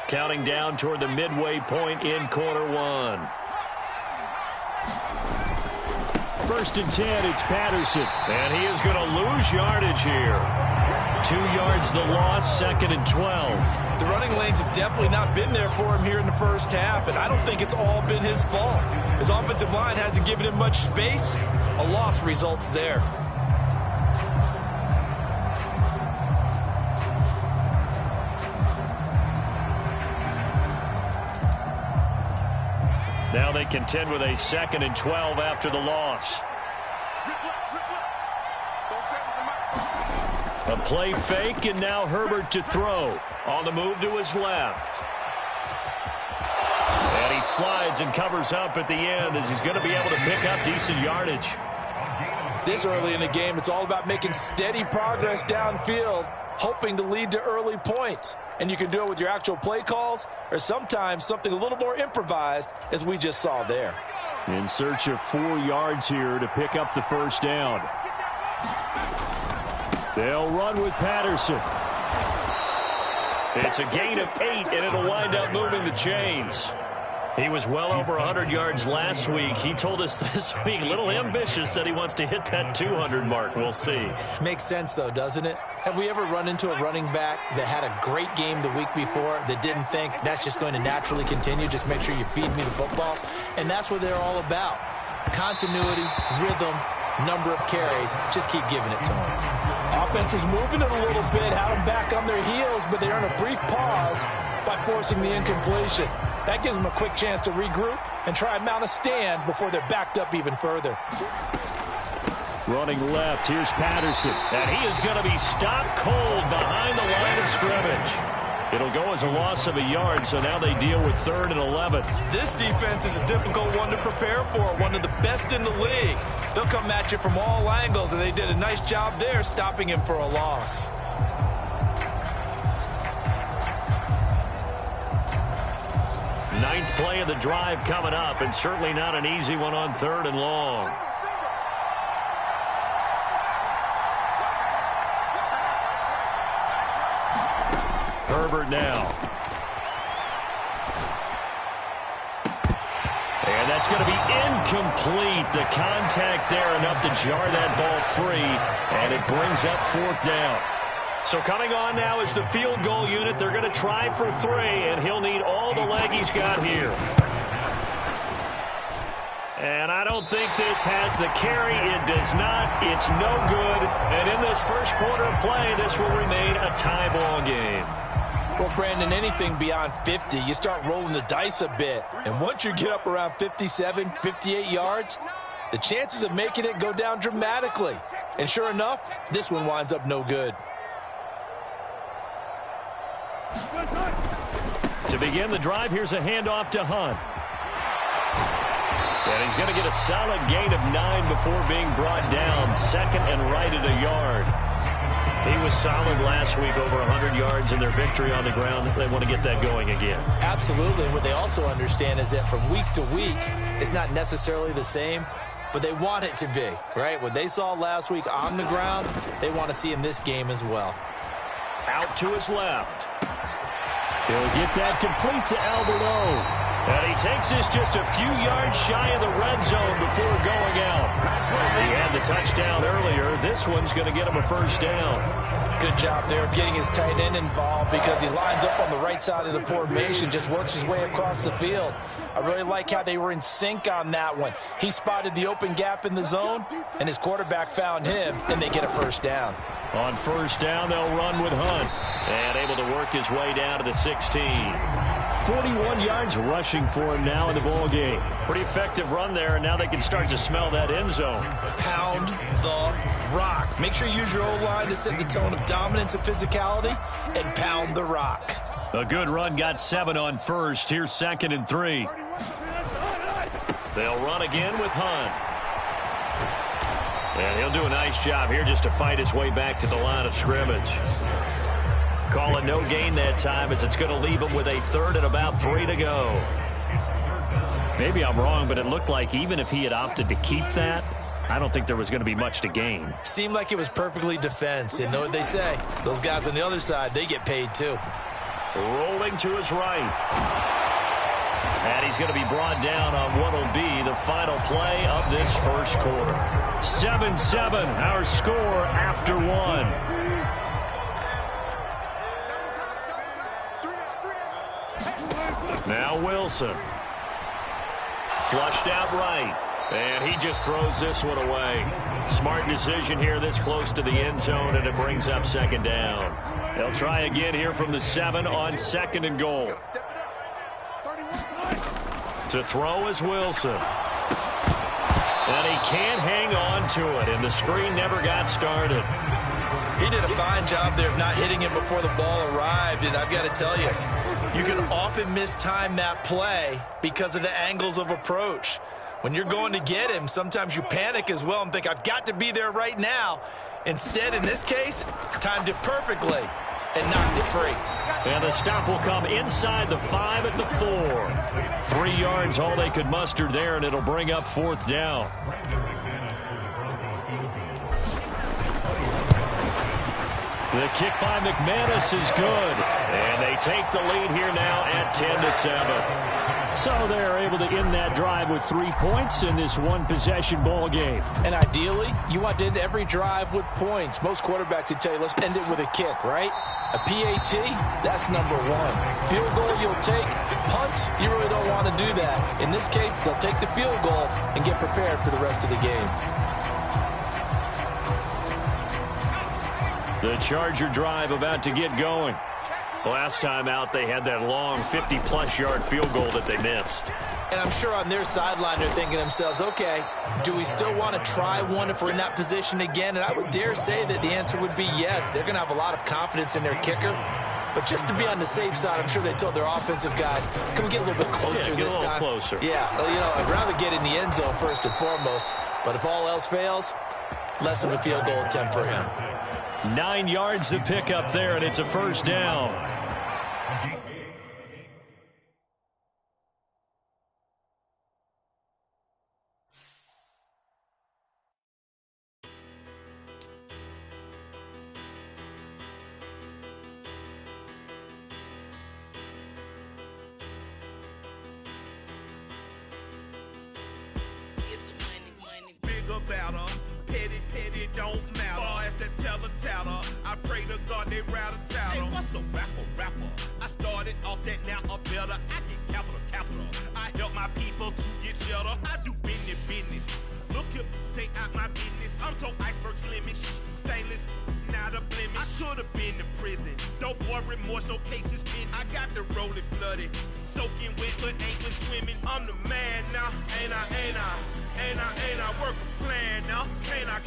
Counting down toward the midway point in quarter one. 1st and 10, it's Patterson. And he is going to lose yardage here. 2 yards the loss, 2nd and 12. The running lanes have definitely not been there for him here in the first half, and I don't think it's all been his fault. His offensive line hasn't given him much space. A loss results there. Now they contend with a 2nd and 12 after the loss. A play fake, and now Herbert to throw. On the move to his left. And he slides and covers up at the end as he's going to be able to pick up decent yardage. This early in the game, it's all about making steady progress downfield, hoping to lead to early points. And you can do it with your actual play calls or sometimes something a little more improvised, as we just saw there. In search of 4 yards here to pick up the first down. They'll run with Patterson. It's a gain of 8, and it'll wind up moving the chains. He was well over 100 yards last week. He told us this week, a little ambitious, said he wants to hit that 200 mark. We'll see. Makes sense, though, doesn't it? Have we ever run into a running back that had a great game the week before that didn't think that's just going to naturally continue? Just make sure you feed me the football. And that's what they're all about. Continuity, rhythm, number of carries. Just keep giving it to them. Offense was moving it a little bit, had them back on their heels, but they earn a brief pause by forcing the incompletion. That gives them a quick chance to regroup and try and mount a stand before they're backed up even further. Running left, here's Patterson. And he is going to be stopped cold behind the line of scrimmage. It'll go as a loss of a yard, so now they deal with 3rd and 11. This defense is a difficult one to prepare for, one of the best in the league. They'll come at you from all angles, and they did a nice job there stopping him for a loss. Ninth play of the drive coming up, and certainly not an easy one on 3rd and long. Herbert now. And that's going to be incomplete. The contact there enough to jar that ball free, and it brings up 4th down. So coming on now is the field goal unit. They're going to try for 3, and he'll need all the leg he's got here. And I don't think this has the carry. It does not. It's no good. And in this first quarter of play, this will remain a tie ball game. Well, Brandon, anything beyond 50, you start rolling the dice a bit. And once you get up around 57, 58 yards, the chances of making it go down dramatically. And sure enough, this one winds up no good. To begin the drive, here's a handoff to Hunt. And he's going to get a solid gain of 9 before being brought down. 2nd and right at a yard. He was solid last week, over 100 yards in their victory on the ground. They want to get that going again. Absolutely. What they also understand is that from week to week, it's not necessarily the same, but they want it to be, right? What they saw last week on the ground, they want to see in this game as well. Out to his left. He'll get that complete to Albert O. And he takes this just a few yards shy of the red zone before going out. He had the touchdown earlier. This one's going to get him a first down. Good job there of getting his tight end involved because he lines up on the right side of the formation, just works his way across the field. I really like how they were in sync on that one. He spotted the open gap in the zone, and his quarterback found him, and they get a first down. On first down, they'll run with Hunt. And able to work his way down to the 16. 41 yards rushing for him now in the ball game. Pretty effective run there, and now they can start to smell that end zone. Pound the rock. Make sure you use your O-line to set the tone of dominance and physicality, and pound the rock. A good run, got 7 on first. Here's 2nd and 3. They'll run again with Hunt. And he'll do a nice job here just to fight his way back to the line of scrimmage. Call it no gain that time as it's going to leave him with a 3rd and about 3 to go. Maybe I'm wrong, but it looked like even if he had opted to keep that, I don't think there was going to be much to gain. Seemed like it was perfectly defense. And know what they say? Those guys on the other side, they get paid too. Rolling to his right. And he's going to be brought down on what will be the final play of this first quarter. 7-7, our score after one. Now Wilson. Flushed out right. And he just throws this one away. Smart decision here this close to the end zone, and it brings up second down. They'll try again here from the 7 on 2nd and goal. To throw is Wilson. And he can't hang on to it, and the screen never got started. He did a fine job there of not hitting it before the ball arrived, and I've got to tell you, you can often mistime that play because of the angles of approach. When you're going to get him, sometimes you panic as well and think, I've got to be there right now. Instead, in this case, timed it perfectly and knocked it free. And the stop will come inside the 5 at the 4. 3 yards, all they could muster there, and it'll bring up 4th down. The kick by McManus is good. And they take the lead here now at 10-7. So they're able to end that drive with 3 points in this one-possession ball game. And ideally, you want to end every drive with points. Most quarterbacks would tell you, let's end it with a kick, right? A PAT, that's number 1. Field goal you'll take. Punts, you really don't want to do that. In this case, they'll take the field goal and get prepared for the rest of the game. The Charger drive about to get going. Last time out, they had that long 50-plus yard field goal that they missed. And I'm sure on their sideline they're thinking to themselves, okay, do we still want to try one if we're in that position again? And I would dare say that the answer would be yes. They're going to have a lot of confidence in their kicker. But just to be on the safe side, I'm sure they told their offensive guys, can we get a little bit closer this time? Get a little closer. Yeah, well, you know, I'd rather get in the end zone first and foremost. But if all else fails, less of a field goal attempt for him. 9 yards to pick up there, and it's a first down. Petty don't matter. Far as that teller, I pray to God they rattle tattle. Hey, what's a rapper? I started off that, now a better. I get capital. I help my people to get cheddar. I do business. Look here, stay out my business. I'm so iceberg slimish, stainless, not a blemish. I should have been to prison. No boy remorse, no cases pinned. I got the rolling flooded, soaking wet, but ain't been swimming. I'm the man now, ain't I? Work a plan now, can't I?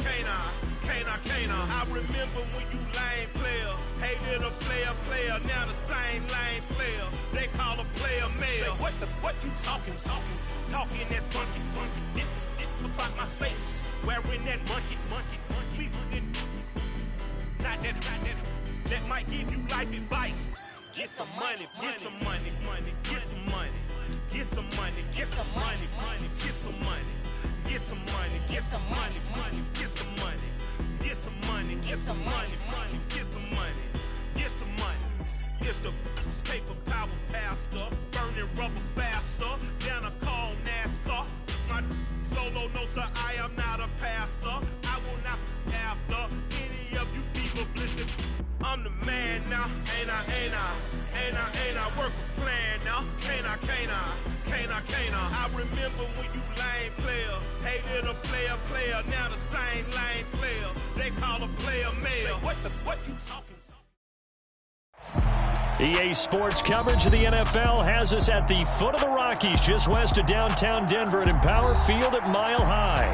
I remember when you lame player, hated a player, now the same lame player. They call a player mayor. Say, what you talking that's funky. Dip about my face, wearing that monkey. Not that might give you life advice. Get some money. It's the paper power pastor, burning rubber faster, down a call NASCAR. My solo, no sir, I am not a passer. I will not after any of you fever blistered. I'm the man now, ain't I? Work a plan now, can't I? I remember when you lame player, hated a player, now the same lame player. They call a player mayor. What you talking? EA Sports coverage of the NFL has us at the foot of the Rockies, just west of downtown Denver at Empower Field at Mile High.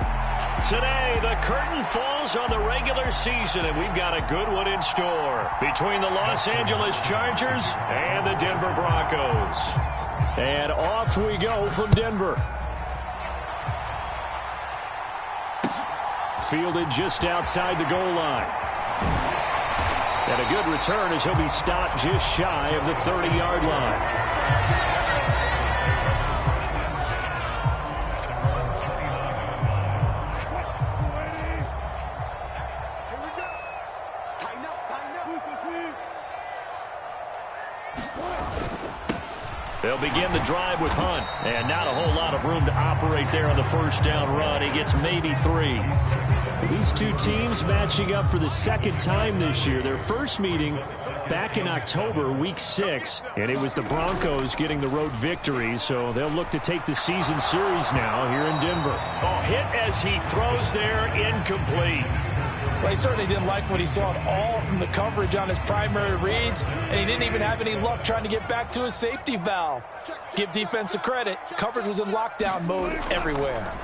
Today, the curtain falls on the regular season, and we've got a good one in store between the Los Angeles Chargers and the Denver Broncos. And off we go from Denver. Fielded just outside the goal line. And a good return as he'll be stopped just shy of the 30-yard line. They'll begin the drive with Hunt, and not a whole lot of room to operate there on the first down run. He gets maybe 3. These two teams matching up for the second time this year. Their first meeting back in October, week 6, and it was the Broncos getting the road victory, so they'll look to take the season series now here in Denver. Oh, hit as he throws there, incomplete. Well, he certainly didn't like what he saw at all from the coverage on his primary reads, and he didn't even have any luck trying to get back to his safety valve. Give defense a credit. Coverage was in lockdown mode everywhere.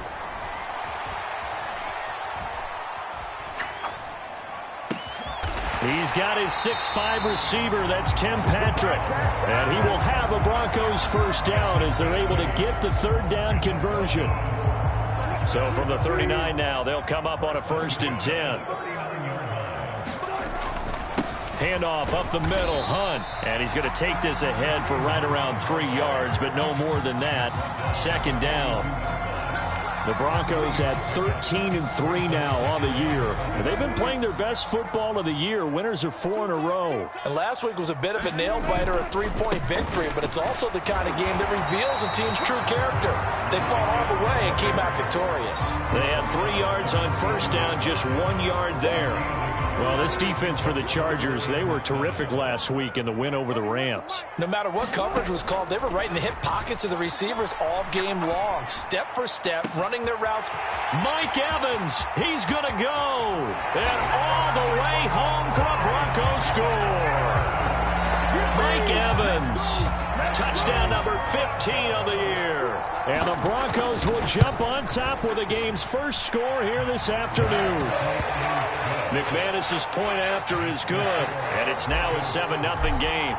He's got his 6'5" receiver. That's Tim Patrick. And he will have a Broncos first down as they're able to get the third down conversion. So from the 39 now, they'll come up on a 1st and 10. Handoff up the middle, Hunt. And he's going to take this ahead for right around 3 yards, but no more than that. 2nd down. The Broncos at 13-3 now on the year. And they've been playing their best football of the year. Winners of 4 in a row. And last week was a bit of a nail-biter, a 3-point victory, but it's also the kind of game that reveals a team's true character. They fought all the way and came out victorious. They had 3 yards on first down, just 1 yard there. Well, this defense for the Chargers, they were terrific last week in the win over the Rams. No matter what coverage was called, they were right in the hip pockets of the receivers all game long, step for step, running their routes. Mike Evans, he's going to go. And all the way home for a Broncos score. Mike Evans, touchdown number 15 of the year. And the Broncos will jump on top with the game's first score here this afternoon. McManus's point after is good, and it's now a 7-0 game.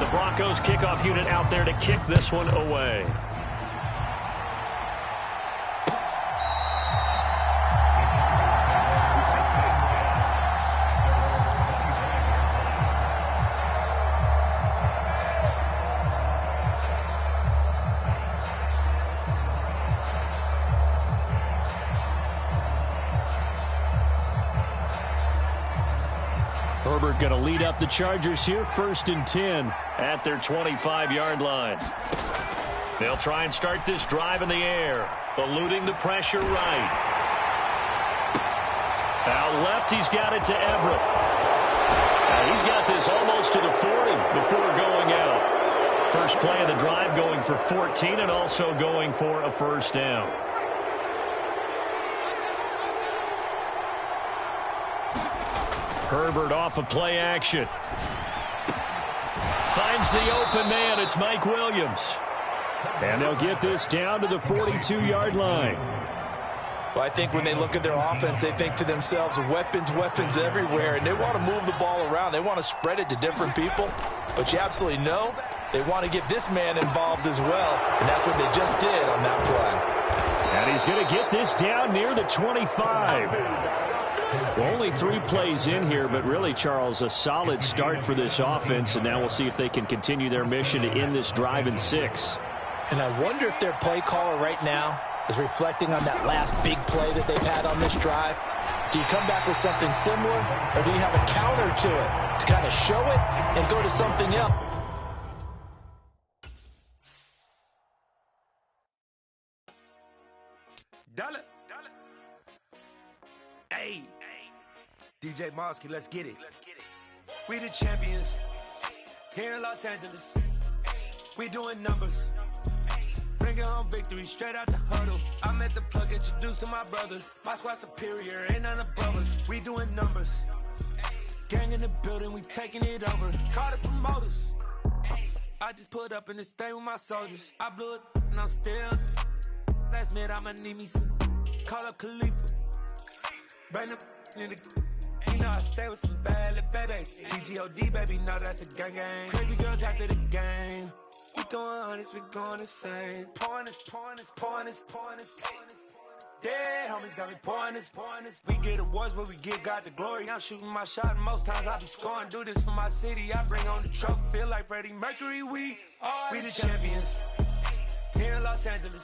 The Broncos kickoff unit out there to kick this one away. Herbert going to lead up the Chargers here, 1st and 10. At their 25-yard line. They'll try and start this drive in the air, eluding the pressure right. Out left, he's got it to Everett. And he's got this almost to the 40 before going out. First play of the drive going for 14 and also going for a first down. Herbert off of play action. Finds the open man. It's Mike Williams. And they'll get this down to the 42-yard line. Well, I think when they look at their offense, they think to themselves, weapons, weapons everywhere, and they want to move the ball around. They want to spread it to different people. But you absolutely know they want to get this man involved as well, and that's what they just did on that play. And he's going to get this down near the 25. Well, only 3 plays in here, but really, Charles, a solid start for this offense, and now we'll see if they can continue their mission to end this drive in 6. And I wonder if their play caller right now is reflecting on that last big play that they've had on this drive. Do you come back with something similar, or do you have a counter to it to kind of show it and go to something else? Dollar. Hey, DJ Mosky, let's get it. We the champions here in Los Angeles. We doing numbers. Bringing home victory straight out the huddle. I'm at the plug, introduced to my brother. My squad superior, ain't none above us. We doing numbers. Gang in the building, we taking it over. Call the promoters. I just put up in this thing with my soldiers. I blew it and I'm still. Last minute I'ma need me some. Call up Khalifa. Bring up in the. You know I stay with some bad little baby. CGOD, baby, know that's a gang gang. Crazy girls after the game. We going honest, we going insane. Pouring this. Dead homies got me pouring this. We get awards, but we give God the glory. I'm shooting my shot, and most times I be scoring. Do this for my city, I bring on the trophy. Feel like Freddie Mercury, we the champions here in Los Angeles.